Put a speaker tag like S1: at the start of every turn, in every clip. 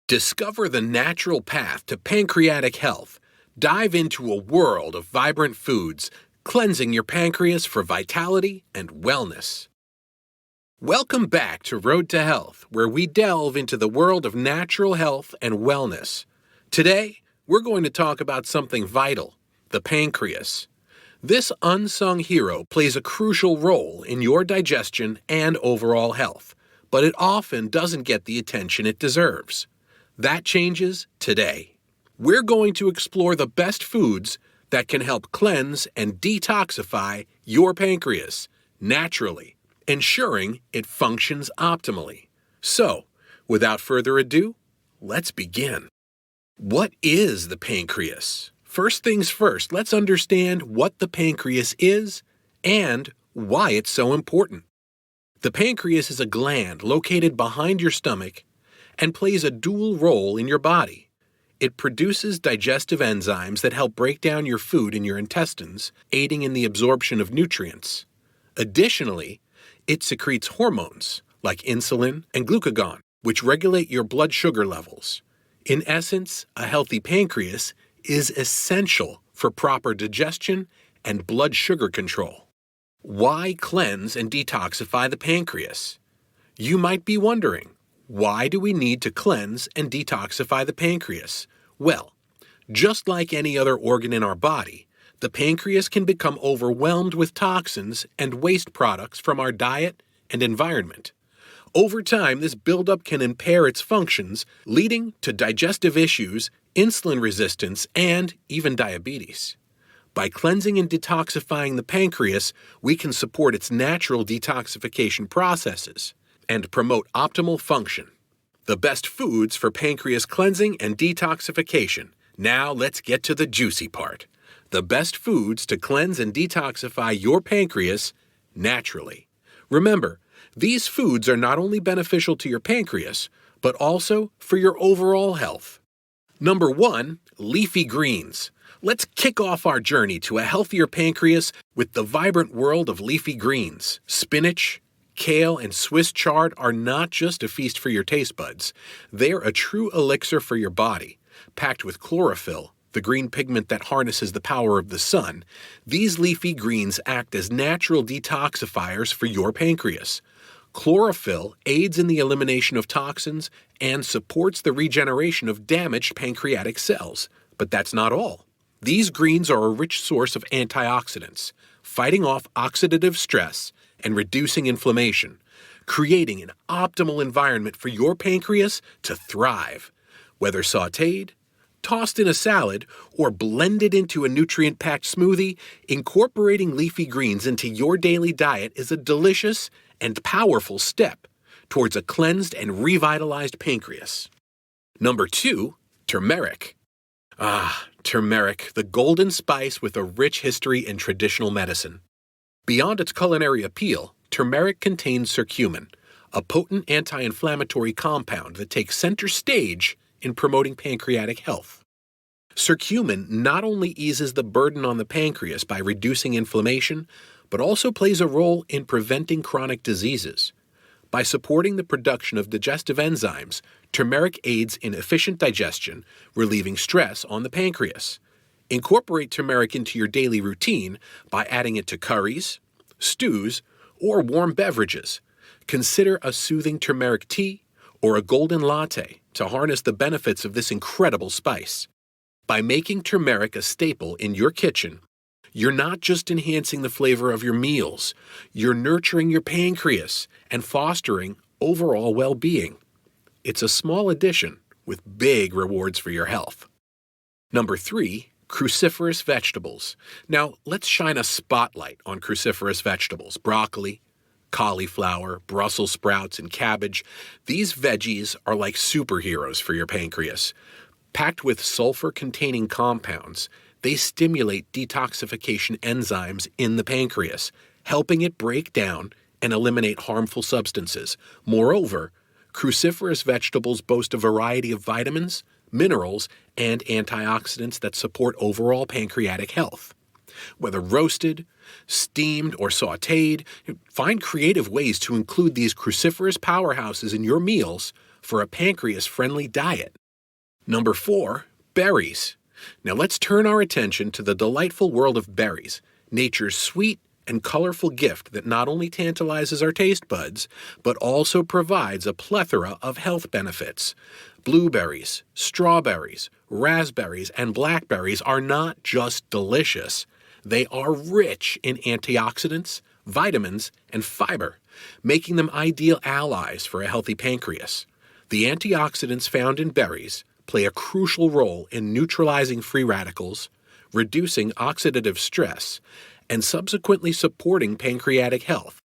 S1: Discover the natural path to pancreatic health. Dive into a world of vibrant foods, cleansing your pancreas for vitality and wellness. Welcome back to Road to Health, where we delve into the world of natural health and wellness. Today, we're going to talk about something vital, the pancreas. This unsung hero plays a crucial role in your digestion and overall health, but it often doesn't get the attention it deserves. That changes today. We're going to explore the best foods that can help cleanse and detoxify your pancreas naturally, ensuring it functions optimally. So, without further ado, let's begin. What is the pancreas? First things first, let's understand what the pancreas is and why it's so important. The pancreas is a gland located behind your stomach and plays a dual role in your body. It produces digestive enzymes that help break down your food in your intestines, aiding in the absorption of nutrients. Additionally, it secretes hormones like insulin and glucagon, which regulate your blood sugar levels. In essence, a healthy pancreas is essential for proper digestion and blood sugar control. Why cleanse and detoxify the pancreas? You might be wondering, why do we need to cleanse and detoxify the pancreas? Well, just like any other organ in our body, the pancreas can become overwhelmed with toxins and waste products from our diet and environment. Over time, this buildup can impair its functions, leading to digestive issues, insulin resistance, and even diabetes. By cleansing and detoxifying the pancreas, we can support its natural detoxification processes and promote optimal function. The best foods for pancreas cleansing and detoxification. Now let's get to the juicy part. The best foods to cleanse and detoxify your pancreas naturally. Remember, these foods are not only beneficial to your pancreas, but also for your overall health. Number 1, leafy greens. Let's kick off our journey to a healthier pancreas with the vibrant world of leafy greens. Spinach, kale, and Swiss chard are not just a feast for your taste buds. They're a true elixir for your body. Packed with chlorophyll, the green pigment that harnesses the power of the sun, these leafy greens act as natural detoxifiers for your pancreas. Chlorophyll aids in the elimination of toxins and supports the regeneration of damaged pancreatic cells. But that's not all. These greens are a rich source of antioxidants, fighting off oxidative stress and reducing inflammation, creating an optimal environment for your pancreas to thrive. Whether sautéed, tossed in a salad, or blended into a nutrient-packed smoothie, incorporating leafy greens into your daily diet is a delicious and powerful step towards a cleansed and revitalized pancreas. Number 2, turmeric. Turmeric, the golden spice with a rich history in traditional medicine. Beyond its culinary appeal, turmeric contains curcumin, a potent anti-inflammatory compound that takes center stage in promoting pancreatic health. Curcumin not only eases the burden on the pancreas by reducing inflammation, but also plays a role in preventing chronic diseases. By supporting the production of digestive enzymes, turmeric aids in efficient digestion, relieving stress on the pancreas. Incorporate turmeric into your daily routine by adding it to curries, stews, or warm beverages. Consider a soothing turmeric tea or a golden latte to harness the benefits of this incredible spice. By making turmeric a staple in your kitchen, you're not just enhancing the flavor of your meals, you're nurturing your pancreas and fostering overall well-being. It's a small addition with big rewards for your health. Number 3, cruciferous vegetables. Now, let's shine a spotlight on cruciferous vegetables. Broccoli, cauliflower, Brussels sprouts, and cabbage. These veggies are like superheroes for your pancreas. Packed with sulfur-containing compounds, they stimulate detoxification enzymes in the pancreas, helping it break down and eliminate harmful substances. Moreover, cruciferous vegetables boast a variety of vitamins, minerals, and antioxidants that support overall pancreatic health. Whether roasted, steamed, or sautéed, find creative ways to include these cruciferous powerhouses in your meals for a pancreas-friendly diet. Number 4, berries. Now let's turn our attention to the delightful world of berries, nature's sweet and colorful gift that not only tantalizes our taste buds, but also provides a plethora of health benefits. Blueberries, strawberries, raspberries, and blackberries are not just delicious. They are rich in antioxidants, vitamins, and fiber, making them ideal allies for a healthy pancreas. The antioxidants found in berries play a crucial role in neutralizing free radicals, reducing oxidative stress, and subsequently supporting pancreatic health.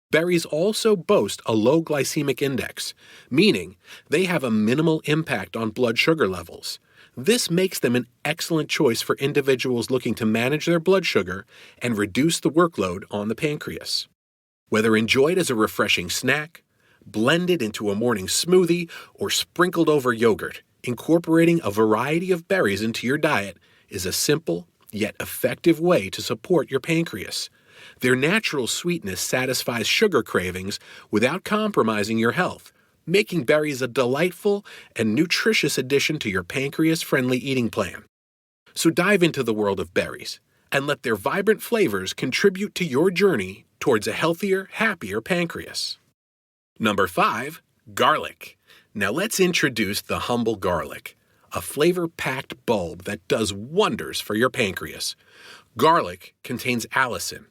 S1: Berries also boast a low glycemic index, meaning they have a minimal impact on blood sugar levels. This makes them an excellent choice for individuals looking to manage their blood sugar and reduce the workload on the pancreas. Whether enjoyed as a refreshing snack, blended into a morning smoothie, or sprinkled over yogurt, incorporating a variety of berries into your diet is a simple yet effective way to support your pancreas. Their natural sweetness satisfies sugar cravings without compromising your health, making berries a delightful and nutritious addition to your pancreas-friendly eating plan. So dive into the world of berries and let their vibrant flavors contribute to your journey towards a healthier, happier pancreas. Number 5, garlic. Now let's introduce the humble garlic, a flavor-packed bulb that does wonders for your pancreas. Garlic contains allicin,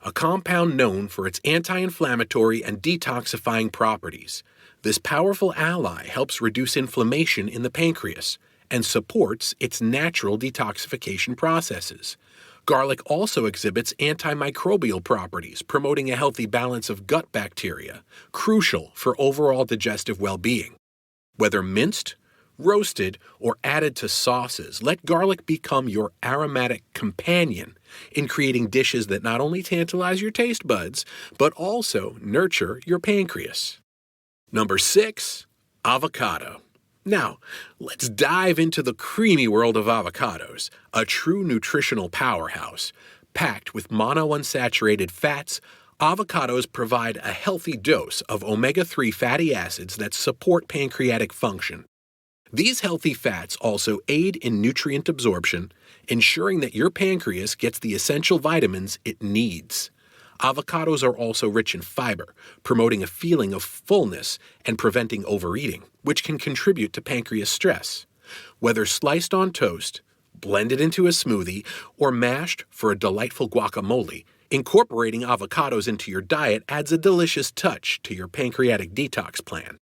S1: a compound known for its anti-inflammatory and detoxifying properties. This powerful ally helps reduce inflammation in the pancreas and supports its natural detoxification processes. Garlic also exhibits antimicrobial properties, promoting a healthy balance of gut bacteria, crucial for overall digestive well-being. Whether minced, roasted, or added to sauces, let garlic become your aromatic companion in creating dishes that not only tantalize your taste buds, but also nurture your pancreas. Number 6, avocado. Now, let's dive into the creamy world of avocados, a true nutritional powerhouse. Packed with monounsaturated fats, avocados provide a healthy dose of omega-3 fatty acids that support pancreatic function. These healthy fats also aid in nutrient absorption, ensuring that your pancreas gets the essential vitamins it needs. Avocados are also rich in fiber, promoting a feeling of fullness and preventing overeating, which can contribute to pancreas stress. Whether sliced on toast, blended into a smoothie, or mashed for a delightful guacamole, incorporating avocados into your diet adds a delicious touch to your pancreatic detox plan.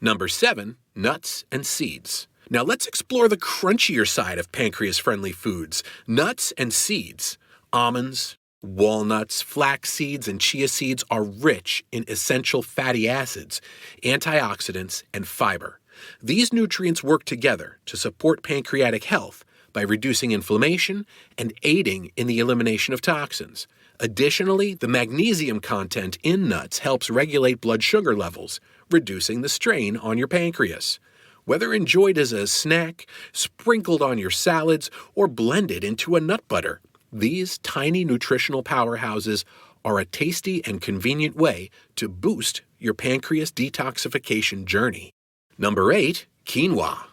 S1: Number 7, nuts and seeds. Now let's explore the crunchier side of pancreas-friendly foods, nuts and seeds. Almonds, walnuts, flax seeds, and chia seeds are rich in essential fatty acids, antioxidants, and fiber. These nutrients work together to support pancreatic health by reducing inflammation and aiding in the elimination of toxins. Additionally, the magnesium content in nuts helps regulate blood sugar levels, reducing the strain on your pancreas. Whether enjoyed as a snack, sprinkled on your salads, or blended into a nut butter, these tiny nutritional powerhouses are a tasty and convenient way to boost your pancreas detoxification journey. Number 8, quinoa.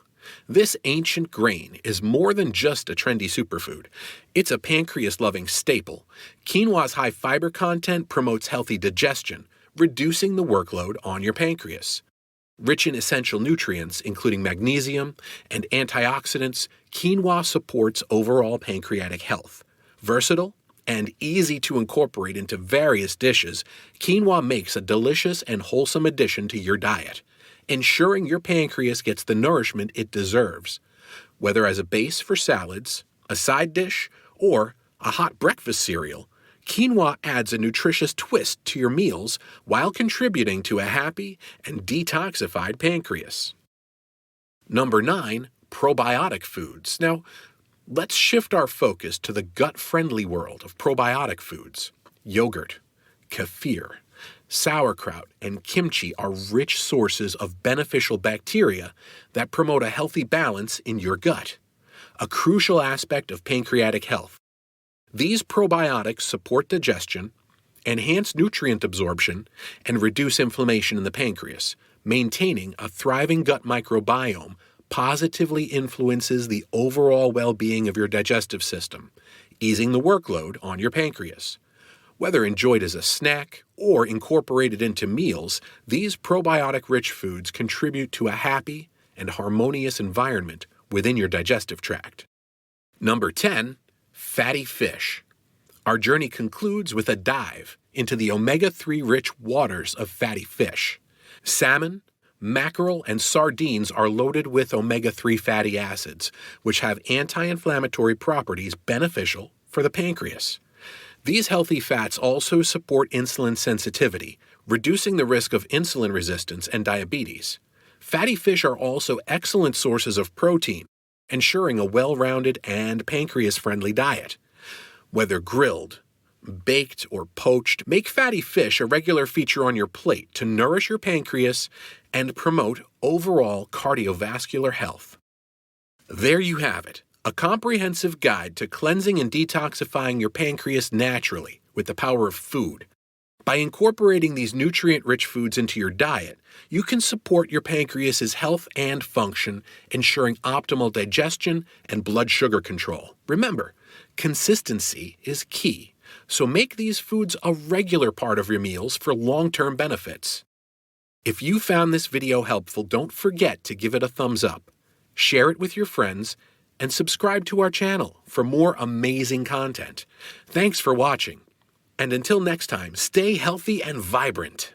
S1: This ancient grain is more than just a trendy superfood. It's a pancreas-loving staple. Quinoa's high fiber content promotes healthy digestion, reducing the workload on your pancreas. Rich in essential nutrients, including magnesium and antioxidants, quinoa supports overall pancreatic health. Versatile and easy to incorporate into various dishes, quinoa makes a delicious and wholesome addition to your diet, ensuring your pancreas gets the nourishment it deserves. Whether as a base for salads, a side dish, or a hot breakfast cereal, quinoa adds a nutritious twist to your meals while contributing to a happy and detoxified pancreas. Number 9, probiotic foods. Now, let's shift our focus to the gut-friendly world of probiotic foods. Yogurt, kefir, sauerkraut, and kimchi are rich sources of beneficial bacteria that promote a healthy balance in your gut, a crucial aspect of pancreatic health. These probiotics support digestion, enhance nutrient absorption, and reduce inflammation in the pancreas, maintaining a thriving gut microbiome positively influences the overall well-being of your digestive system, easing the workload on your pancreas. Whether enjoyed as a snack or incorporated into meals, these probiotic-rich foods contribute to a happy and harmonious environment within your digestive tract. Number 10. Fatty fish. Our journey concludes with a dive into the omega-3 rich waters of fatty fish. Salmon, mackerel, and sardines are loaded with omega-3 fatty acids, which have anti-inflammatory properties beneficial for the pancreas. These healthy fats also support insulin sensitivity, reducing the risk of insulin resistance and diabetes. Fatty fish are also excellent sources of protein, ensuring a well-rounded and pancreas-friendly diet. Whether grilled, baked, or poached, make fatty fish a regular feature on your plate to nourish your pancreas and promote overall cardiovascular health. There you have it, a comprehensive guide to cleansing and detoxifying your pancreas naturally with the power of food. By incorporating these nutrient-rich foods into your diet, you can support your pancreas's health and function, ensuring optimal digestion and blood sugar control. Remember, consistency is key, so make these foods a regular part of your meals for long-term benefits. If you found this video helpful, don't forget to give it a thumbs up, share it with your friends, and subscribe to our channel for more amazing content. Thanks for watching. And until next time, stay healthy and vibrant.